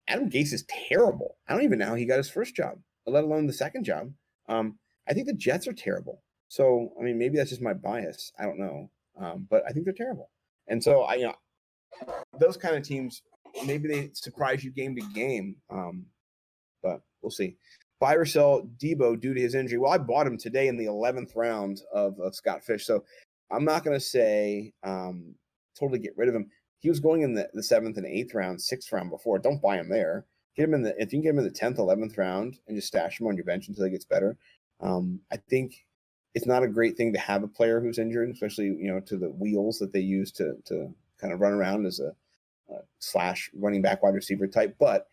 Adam Gase is terrible. I don't even know how he got his first job, let alone the second job. I think the Jets are terrible. So, I mean, maybe that's just my bias. I don't know. But I think they're terrible. And so, those kind of teams, maybe they surprise you game to game. But we'll see. Buy or sell Debo due to his injury. Well, I bought him today in the 11th round of Scott Fish. So I'm not going to say totally get rid of him. He was going in the 7th and 8th round, 6th round before. Don't buy him there. Get him if you can get him in the 10th, 11th round and just stash him on your bench until he gets better. I think it's not a great thing to have a player who's injured, especially, to the wheels that they use to kind of run around as a slash running back wide receiver type. But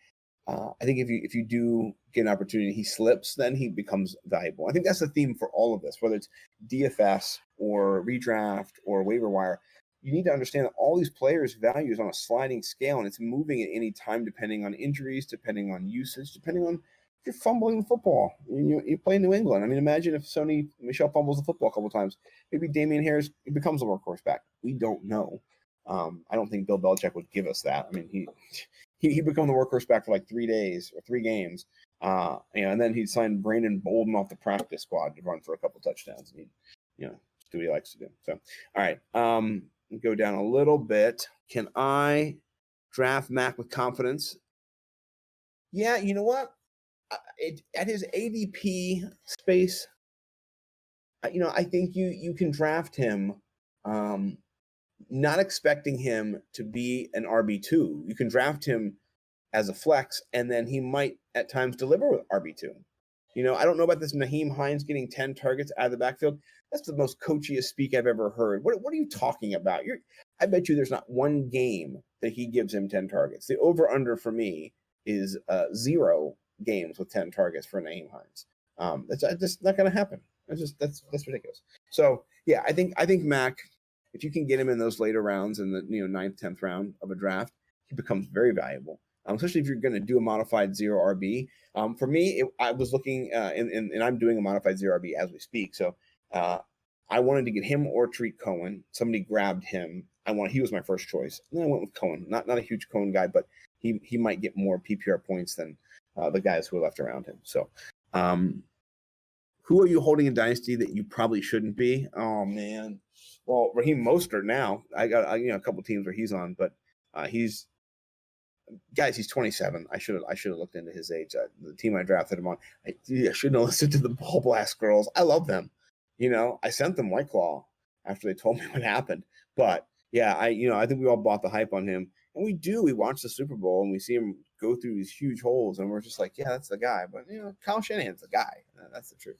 I think if you do get an opportunity, he slips, then he becomes valuable. I think that's the theme for all of this, whether it's DFS or redraft or waiver wire. You need to understand that all these players' value is on a sliding scale, and it's moving at any time depending on injuries, depending on usage, depending on if you're fumbling the football. You play in New England. I mean, imagine if Sony Michel fumbles the football a couple of times. Maybe Damian Harris becomes a workhorse back. We don't know. I don't think Bill Belichick would give us that. I mean, he became the workhorse back for like 3 days or 3 games. And then he'd sign Brandon Bolden off the practice squad to run for a couple touchdowns. And he'd, do what he likes to do. So, all right. Go down a little bit. Can I draft Mac with confidence? Yeah, you know what? At his ADP space, I think you can draft him, not expecting him to be an RB2. You can draft him as a flex, and then he might at times deliver with RB2. I don't know about this Naheem Hines getting 10 targets out of the backfield. That's the most coachiest speak I've ever heard. What are you talking about? I bet you there's not one game that he gives him 10 targets. The over-under for me is 0 games with 10 targets for Naheem Hines. That's just not going to happen. That's ridiculous. So yeah, I think Mac, if you can get him in those later rounds in the 9th, 10th round of a draft, he becomes very valuable. Especially if you're going to do a modified 0 RB. For me, I was looking, and I'm doing a modified 0 RB as we speak. So I wanted to get him or Tariq Cohen. Somebody grabbed him. He was my first choice. And then I went with Cohen. Not a huge Cohen guy, but he might get more PPR points than the guys who are left around him. So who are you holding in Dynasty that you probably shouldn't be? Oh, man. Well, Raheem Mostert now. I got a couple teams where he's on, but he's 27. I should have looked into his age. The team I drafted him on, I shouldn't have listened to the Ball Blast girls. I love them. I sent them White Claw after they told me what happened. But yeah, I think we all bought the hype on him, and we do. We watch the Super Bowl and we see him go through these huge holes, and we're just like, yeah, that's the guy. But Kyle Shanahan's the guy. That's the truth.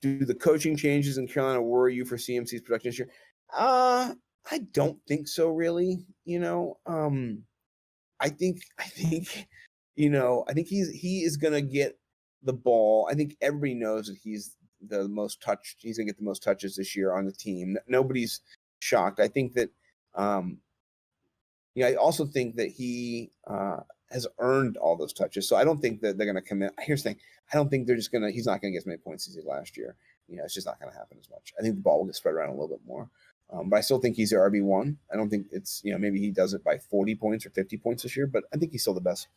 Do the coaching changes in Carolina worry you for CMC's production this year? I don't think so, really. I think he is gonna get the ball. I think everybody knows that he's the most touched. He's gonna get the most touches this year on the team. Nobody's shocked. I think that. I also think that he has earned all those touches. So I don't think that they're gonna commit. Here's the thing. I don't think he's not gonna get as many points as he did last year. It's just not gonna happen as much. I think the ball will get spread around a little bit more. But I still think he's the RB1. I don't think it's, maybe he does it by 40 points or 50 points this year, but I think he's still the best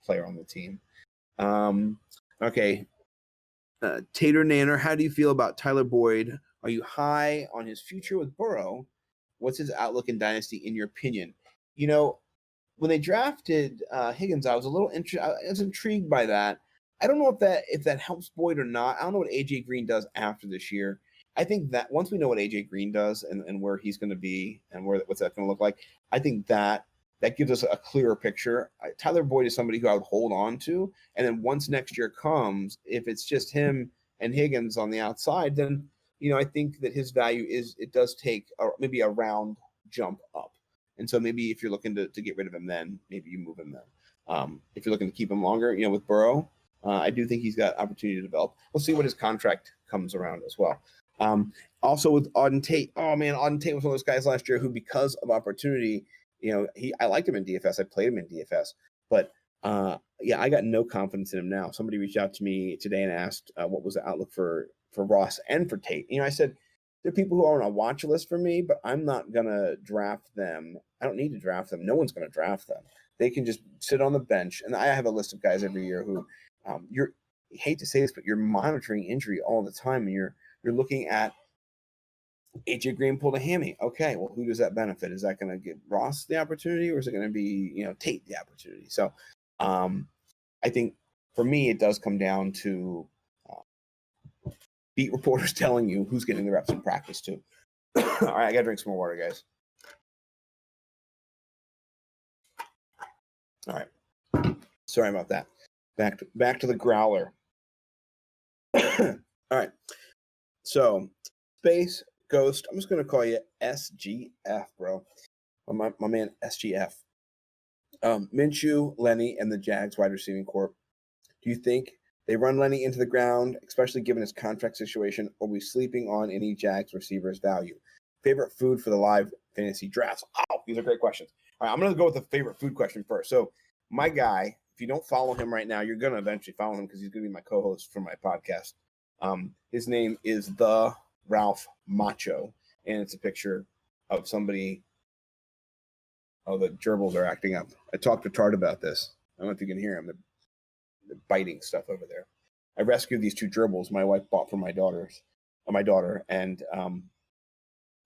player on the team. Okay. Tater Nanner, how do you feel about Tyler Boyd? Are you high on his future with Burrow? What's his outlook in Dynasty, in your opinion? When they drafted Higgins, I was intrigued by that. I don't know if that helps Boyd or not. I don't know what AJ Green does after this year. I think that once we know what AJ Green does and where he's going to be and what's that going to look like, I think that gives us a clearer picture. Tyler Boyd is somebody who I would hold on to, and then once next year comes, if it's just him and Higgins on the outside, then I think that his value it does take maybe a round jump up. And so maybe if you're looking to get rid of him, then maybe you move him then. If you're looking to keep him longer, with Burrow, I do think he's got opportunity to develop. We'll see what his contract comes around as well. Also with Auden Tate, Auden Tate was one of those guys last year who, because of opportunity, I liked him in DFS. I played him in DFS, but I got no confidence in him now. Somebody reached out to me today and asked what was the outlook for Ross and for Tate. I said, there are people who are on a watch list for me, but I'm not going to draft them. I don't need to draft them. No one's going to draft them. They can just sit on the bench. And I have a list of guys every year who you hate to say this, but you're monitoring injury all the time. And you're looking at AJ Green pulled a hammy. Okay, well, who does that benefit? Is that going to give Ross the opportunity, or is it going to be, Tate the opportunity? So I think for me, it does come down to beat reporters telling you who's getting the reps in practice too. All right, I got to drink some more water, guys. All right. Sorry about that. Back to the growler. All right. So, Space Ghost, I'm just going to call you SGF, bro. My man, SGF. Minshew, Lenny, and the Jags wide receiving corps. Do you think they run Lenny into the ground, especially given his contract situation, or are we sleeping on any Jags receivers' value? Favorite food for the live fantasy drafts? Oh, these are great questions. All right, I'm going to go with the favorite food question first. So, my guy, if you don't follow him right now, you're going to eventually follow him because he's going to be my co-host for my podcast. His name is the Ralph Macho, and it's a picture of somebody. Oh, the gerbils are acting up. I talked to Tart about this. I don't know if you can hear him. They're biting stuff over there. I rescued these two gerbils my wife bought for my daughter, and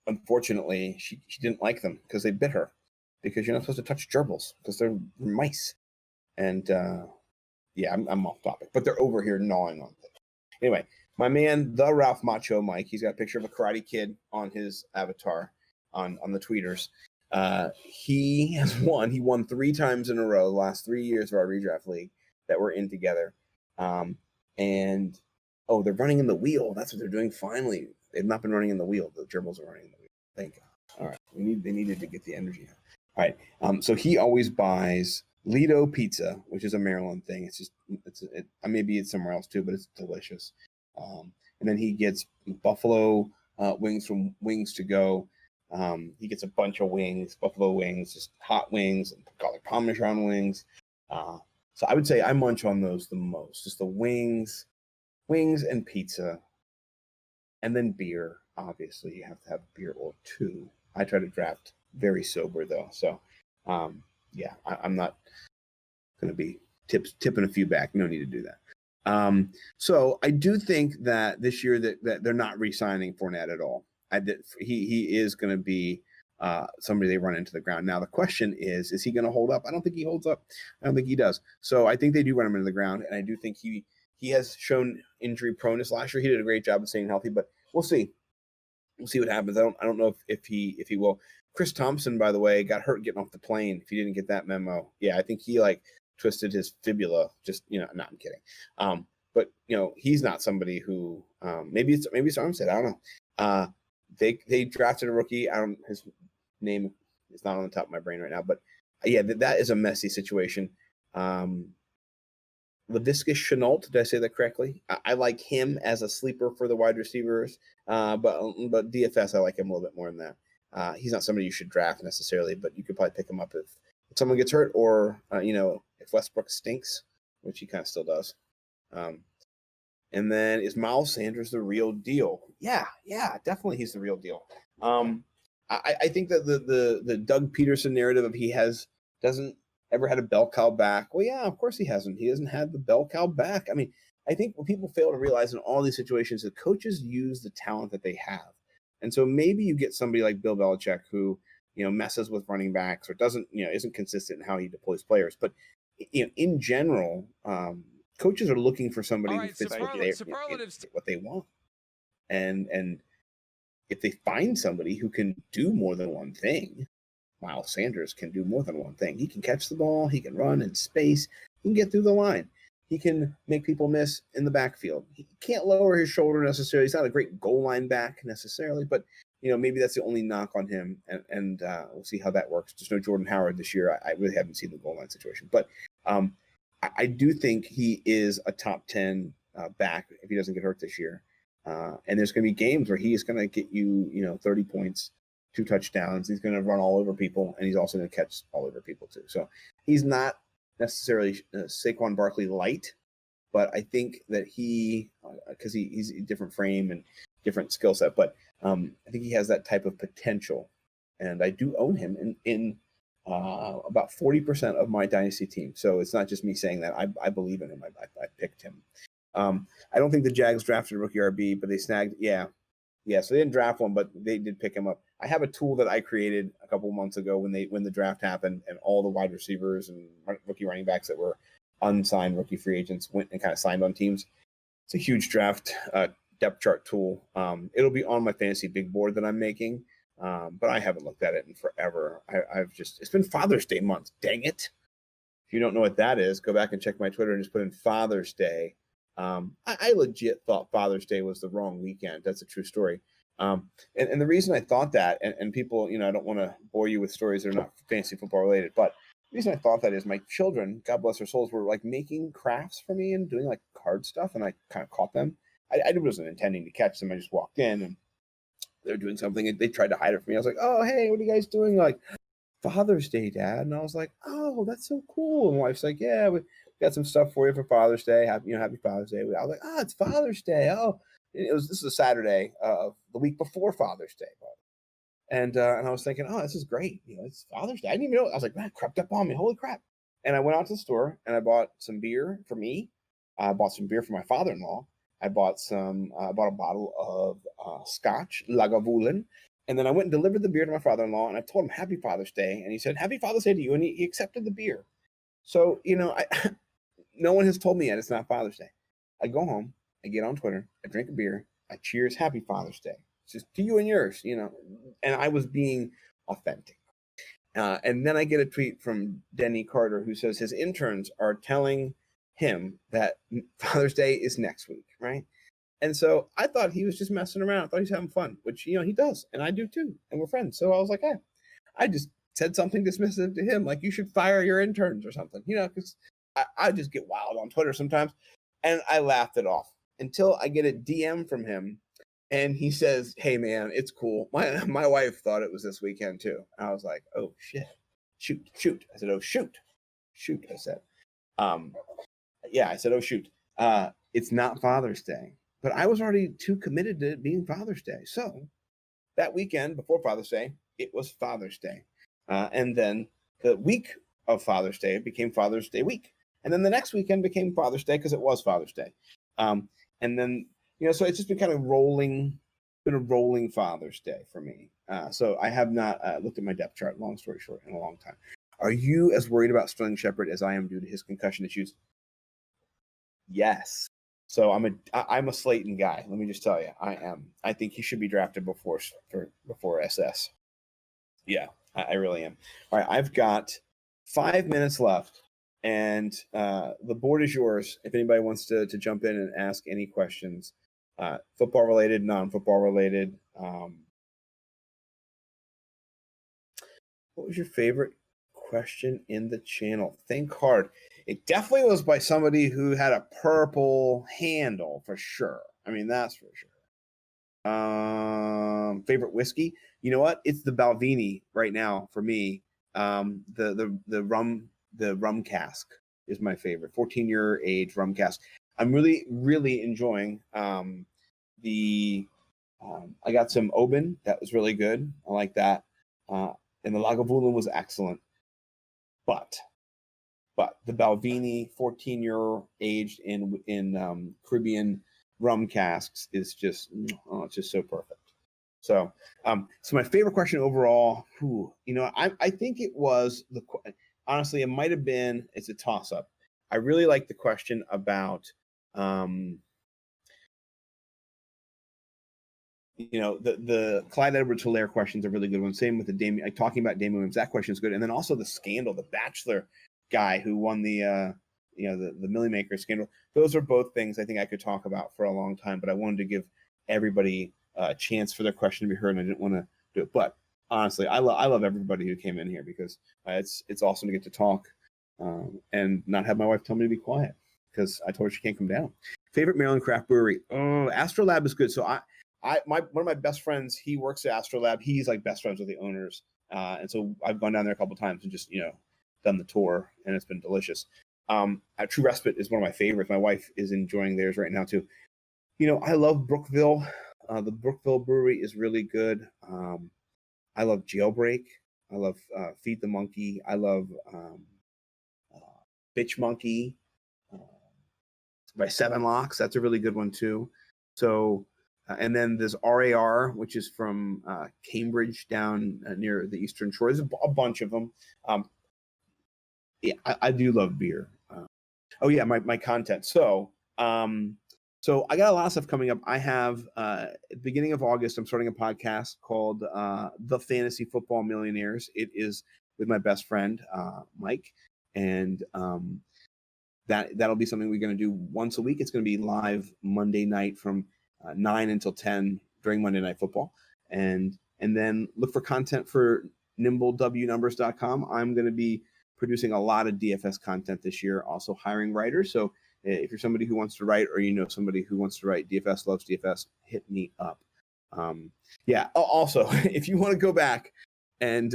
unfortunately, she didn't like them because they bit her. Because you're not supposed to touch gerbils because they're mice. And I'm off topic, but they're over here gnawing on things. Anyway, my man, the Ralph Macho Mike, he's got a picture of a Karate Kid on his avatar on the tweeters. He has won. He won 3 times in a row the last 3 years of our redraft league that we're in together. And they're running in the wheel. That's what they're doing. Finally, they've not been running in the wheel. The gerbils are running in the wheel. Thank God. All right, they needed to get the energy out. All right. So he always buys Lido Pizza, which is a Maryland thing. Maybe it's somewhere else too, but it's delicious. And then he gets buffalo wings from Wings to Go. He gets a bunch of wings, buffalo wings, just hot wings, and garlic parmesan wings. So I would say I munch on those the most. Just the wings and pizza, and then beer. Obviously, you have to have beer or two. I try to draft very sober though, so I'm not going to be tipping a few back. No need to do that. So I do think that this year that they're not re-signing Fournette at all. He is going to be somebody they run into the ground. Now the question is he going to hold up? I don't think he holds up. I don't think he does. So I think they do run him into the ground, and I do think he has shown injury proneness last year. He did a great job of staying healthy, but we'll see. We'll see what happens. I don't know if he will. Chris Thompson, by the way, got hurt getting off the plane. If you didn't get that memo, yeah, I think he twisted his fibula. Just I'm kidding. But he's not somebody who maybe it's Armstead. I don't know. They drafted a rookie. His name is not on the top of my brain right now, but yeah, that is a messy situation. Laviska Shenault, did I say that correctly? I like him as a sleeper for the wide receivers, but DFS I like him a little bit more than that. He's not somebody you should draft necessarily, but you could probably pick him up if someone gets hurt or if Westbrook stinks, which he kind of still does. And then is Miles Sanders the real deal? Yeah, definitely he's the real deal. I think that the Doug Peterson narrative of he doesn't ever had a bell cow back. Well, yeah, of course he hasn't. He hasn't had the bell cow back. I mean, I think what people fail to realize in all these situations, the coaches use the talent that they have. And so maybe you get somebody like Bill Belichick who, messes with running backs or doesn't, isn't consistent in how he deploys players. But, in general, coaches are looking for somebody All who right, fits what they want. And if they find somebody who can do more than one thing, Miles Sanders can do more than one thing. He can catch the ball, he can run in space, he can get through the line. He can make people miss in the backfield. He can't lower his shoulder necessarily. He's not a great goal line back necessarily, but maybe that's the only knock on him, and we'll see how that works. There's no Jordan Howard this year. I really haven't seen the goal line situation, but I do think he is a top 10 back if he doesn't get hurt this year. And there's going to be games where he is going to get you, 30 points, 2 touchdowns. He's going to run all over people, and he's also going to catch all over people too. So he's not necessarily Saquon Barkley light, but I think that because he's a different frame and different skill set, but I think he has that type of potential, and I do own him in about 40% of my dynasty team. So it's not just me saying that. I believe in him. I picked him. I don't think the Jags drafted a rookie RB, but they snagged. Yeah. So they didn't draft one, but they did pick him up. I have a tool that I created a couple of months ago when the draft happened, and all the wide receivers and rookie running backs that were unsigned rookie free agents went and kind of signed on teams. It's a huge draft depth chart tool. It'll be on my fantasy big board that I'm making, but I haven't looked at it in forever. It's been Father's Day month. Dang it! If you don't know what that is, go back and check my Twitter and just put in Father's Day. I legit thought Father's Day was the wrong weekend. That's a true story. And the reason I thought that, and people, I don't want to bore you with stories that are not fantasy football related, but the reason I thought that is my children, God bless their souls, were like making crafts for me and doing like card stuff, and I kind of caught them. I wasn't intending to catch them. I just walked in and they're doing something, and they tried to hide it from me. I was like, "Oh, hey, what are you guys doing?" Like, Father's Day, Dad. And I was like, "Oh, that's so cool." And my wife's like, "Yeah, we got some stuff for you for Father's Day. Happy Father's Day." I was like, "Oh, it's Father's Day." Oh, this is a Saturday of the week before Father's Day. And I was thinking, "Oh, this is great. It's Father's Day." I didn't even know. I was like, "Man, it crept up on me. Holy crap." And I went out to the store and I bought some beer for me. I bought some beer for my father-in-law. I bought a bottle of Scotch, Lagavulin. And then I went and delivered the beer to my father-in-law, and I told him Happy Father's Day, and he said Happy Father's Day to you, and he accepted the beer. So no one has told me yet it's not Father's Day. I go home, I get on Twitter, I drink a beer, I cheers Happy Father's Day. It's just to you and yours, and I was being authentic. And then I get a tweet from Denny Carter who says his interns are telling him that Father's Day is next week, right? And so I thought he was just messing around. I thought he was having fun, which, he does. And I do too. And we're friends. So I was like, hey, I just said something dismissive to him, like you should fire your interns or something, because I just get wild on Twitter sometimes. And I laughed it off until I get a DM from him. And he says, "Hey, man, it's cool. My wife thought it was this weekend too." And I was like, "Oh, shit. Shoot. I said, "Oh, shoot. I said. Yeah, I said, "Oh, shoot. It's not Father's Day." But I was already too committed to it being Father's Day. So that weekend before Father's Day, it was Father's Day. And then the week of Father's Day became Father's Day week. And then the next weekend became Father's Day because it was Father's Day. And then, so it's just been kind of been a rolling Father's Day for me. So I have not looked at my depth chart, long story short, in a long time. Are you as worried about Sterling Shepard as I am due to his concussion issues? Yes. So I'm a Slayton guy. Let me just tell you, I am. I think he should be drafted before SS. Yeah, I really am. All right, I've got 5 minutes left, and the board is yours. If anybody wants to jump in and ask any questions, football related, non-football related. What was your favorite question in the channel? Think hard. It definitely was by somebody who had a purple handle for sure. I mean, that's for sure. Favorite whiskey? You know what? It's the Balvenie right now for me. The rum cask is my favorite. 14-year age rum cask. I'm really, really enjoying I got some Oban that was really good. I like that. And the Lagavulin was excellent. But the Balvenie 14-year aged in Caribbean rum casks is just it's just so perfect. So my favorite question overall, I think it was honestly, it might have been, it's a toss-up. I really like the question about, the Clyde Edwards-Helaire question's a really good one. Same with the Damien, talking about Damien Williams. That question is good. And then also the scandal, the Bachelor guy who won the Millie Maker scandal. Those are both things I think I could talk about for a long time, but I wanted to give everybody a chance for their question to be heard, and I didn't want to do it. But honestly, I love everybody who came in here because it's awesome to get to talk and not have my wife tell me to be quiet because I told her she can't come down. Favorite Maryland craft brewery? Oh, Astrolab is good. So one of my best friends, he works at Astrolab. He's like best friends with the owners, and so I've gone down there a couple of times and just done the tour, and it's been delicious. True Respite is one of my favorites. My wife is enjoying theirs right now too. I love Brookville. The Brookville Brewery is really good. I love Jailbreak. I love Feed the Monkey. I love Bitch Monkey by Seven Locks. That's a really good one too. So, and then there's RAR, which is from Cambridge down near the Eastern Shore. There's a bunch of them. Yeah, I do love beer. Oh yeah, my content. So I got a lot of stuff coming up. I have at the beginning of August, I'm starting a podcast called The Fantasy Football Millionaires. It is with my best friend Mike, and that'll be something we're going to do once a week. It's going to be live Monday night from 9 until 10 during Monday Night Football, and then look for content for NimbleWnumbers.com. I'm going to be producing a lot of DFS content this year, also hiring writers. So if you're somebody who wants to write, or somebody who wants to write, DFS loves DFS, hit me up. Also, if you want to go back and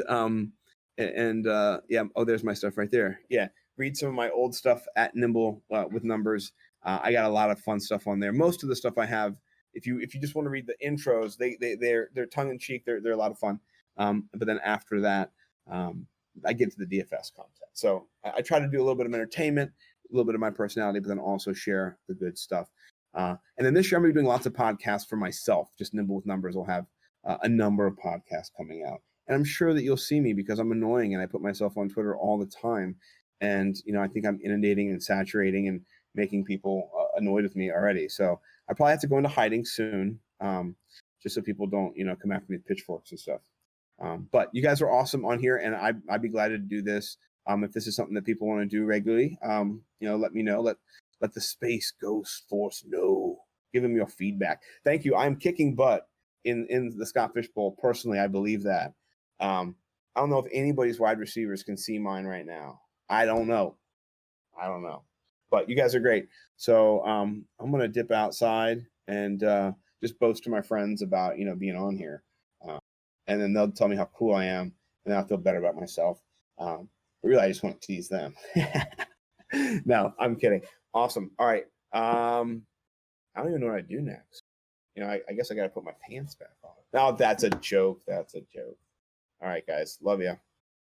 there's my stuff right there. Yeah, read some of my old stuff at Nimble with Numbers. I got a lot of fun stuff on there. Most of the stuff I have, if you just want to read the intros, they're tongue in cheek. They're a lot of fun. But then after that, I get to the DFS content. So I try to do a little bit of entertainment, a little bit of my personality, but then also share the good stuff. And then this year I'm going to be doing lots of podcasts for myself. Just Nimble with Numbers will have a number of podcasts coming out. And I'm sure that you'll see me because I'm annoying and I put myself on Twitter all the time. And, I think I'm inundating and saturating and making people annoyed with me already. So I probably have to go into hiding soon, just so people don't, come after me with pitchforks and stuff. But you guys are awesome on here, and I'd be glad to do this. If this is something that people want to do regularly, let me know. Let the Space Ghost Force know. Give them your feedback. Thank you. I'm kicking butt in the Scott Fish Bowl. Personally, I believe that. I don't know if anybody's wide receivers can see mine right now. I don't know. But you guys are great. So I'm gonna dip outside and just boast to my friends about being on here. And then they'll tell me how cool I am, and then I'll feel better about myself. But really, I just want to tease them. No, I'm kidding. Awesome. All right. I don't even know what I do next. I guess I got to put my pants back on. Now that's a joke. All right, guys. Love you.